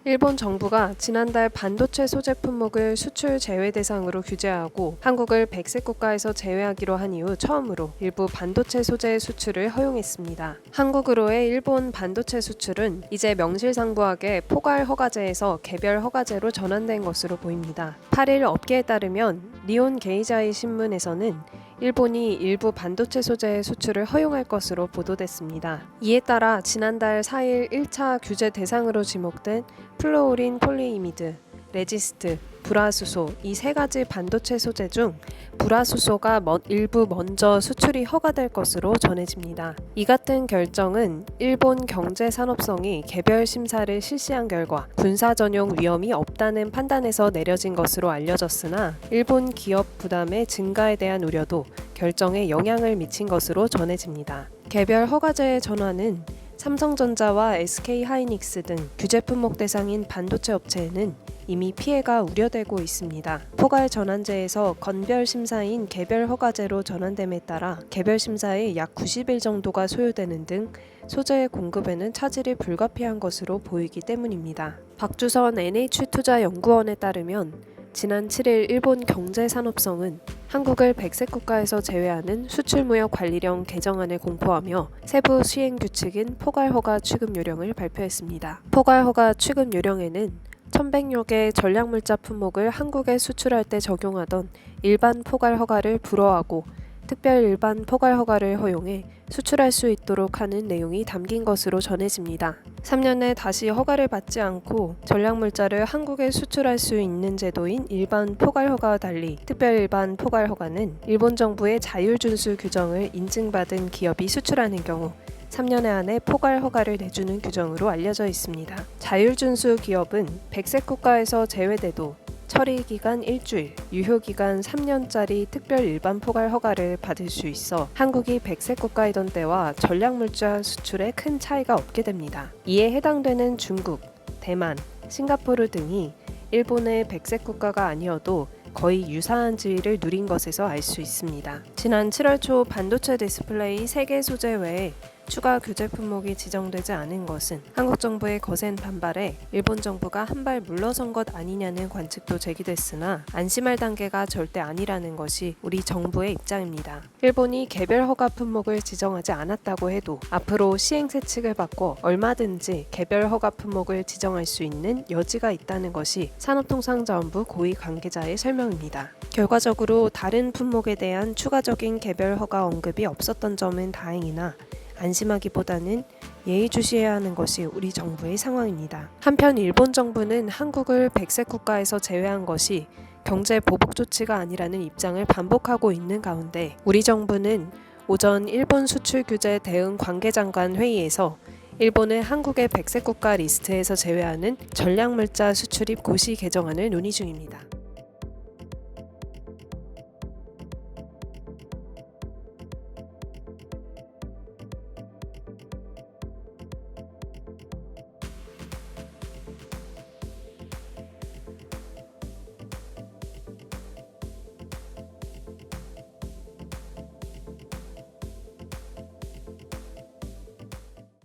일본 정부가 지난달 반도체 소재 품목을 수출 제외 대상으로 규제하고 한국을 백색 국가에서 제외하기로 한 이후 처음으로 일부 반도체 소재 수출을 허용했습니다. 한국으로의 일본 반도체 수출은 이제 명실상부하게 포괄 허가제에서 개별 허가제로 전환된 것으로 보입니다. 8일 업계에 따르면 니온 게이자이 신문에서는 일본이 일부 반도체 소재의 수출을 허용할 것으로 보도됐습니다. 이에 따라 지난달 4일 1차 규제 대상으로 지목된 플루오린 폴리이미드, 레지스트, 불화수소 이 세 가지 반도체 소재 중 불화수소가 일부 먼저 수출이 허가될 것으로 전해집니다. 이 같은 결정은 일본 경제산업성이 개별 심사를 실시한 결과 군사 전용 위험이 없다는 판단에서 내려진 것으로 알려졌으나 일본 기업 부담의 증가에 대한 우려도 결정에 영향을 미친 것으로 전해집니다. 개별 허가제의 전환은 삼성전자와 SK하이닉스 등 규제 품목 대상인 반도체 업체에는 이미 피해가 우려되고 있습니다. 포괄 전환제에서 건별 심사인 개별 허가제로 전환됨에 따라 개별 심사에 약 90일 정도가 소요되는 등 소재의 공급에는 차질이 불가피한 것으로 보이기 때문입니다. 박주선 NH투자연구원에 따르면 지난 7일 일본 경제산업성은 한국을 백색 국가에서 제외하는 수출무역관리령 개정안을 공포하며 세부 시행규칙인 포괄허가 취급요령을 발표했습니다. 포괄허가 취급요령에는 1100여 개의 전략물자 품목을 한국에 수출할 때 적용하던 일반 포괄허가를 불허하고 특별 일반 포괄허가를 허용해 수출할 수 있도록 하는 내용이 담긴 것으로 전해집니다. 3년에 다시 허가를 받지 않고 전략물자를 한국에 수출할 수 있는 제도인 일반 포괄허가와 달리 특별 일반 포괄허가는 일본 정부의 자율준수 규정을 인증받은 기업이 수출하는 경우 3년에 한해 포괄 허가를 내주는 규정으로 알려져 있습니다. 자율준수 기업은 백색 국가에서 제외돼도 처리기간 일주일, 유효기간 3년짜리 특별 일반 포괄 허가를 받을 수 있어 한국이 백색 국가이던 때와 전략물자 수출에 큰 차이가 없게 됩니다. 이에 해당되는 중국, 대만, 싱가포르 등이 일본의 백색 국가가 아니어도 거의 유사한 지위를 누린 것에서 알 수 있습니다. 지난 7월 초 반도체 디스플레이 3개 소재 외에 추가 규제 품목이 지정되지 않은 것은 한국 정부의 거센 반발에 일본 정부가 한 발 물러선 것 아니냐는 관측도 제기됐으나 안심할 단계가 절대 아니라는 것이 우리 정부의 입장입니다. 일본이 개별 허가 품목을 지정하지 않았다고 해도 앞으로 시행세칙을 바꿔 얼마든지 개별 허가 품목을 지정할 수 있는 여지가 있다는 것이 산업통상자원부 고위 관계자의 설명입니다. 결과적으로 다른 품목에 대한 추가적인 개별 허가 언급이 없었던 점은 다행이나 안심하기보다는 예의주시해야 하는 것이 우리 정부의 상황입니다. 한편 일본 정부는 한국을 백색 국가에서 제외한 것이 경제 보복 조치가 아니라는 입장을 반복하고 있는 가운데 우리 정부는 오전 일본 수출 규제 대응 관계장관 회의에서 일본은 한국의 백색 국가 리스트에서 제외하는 전략물자 수출입 고시 개정안을 논의 중입니다.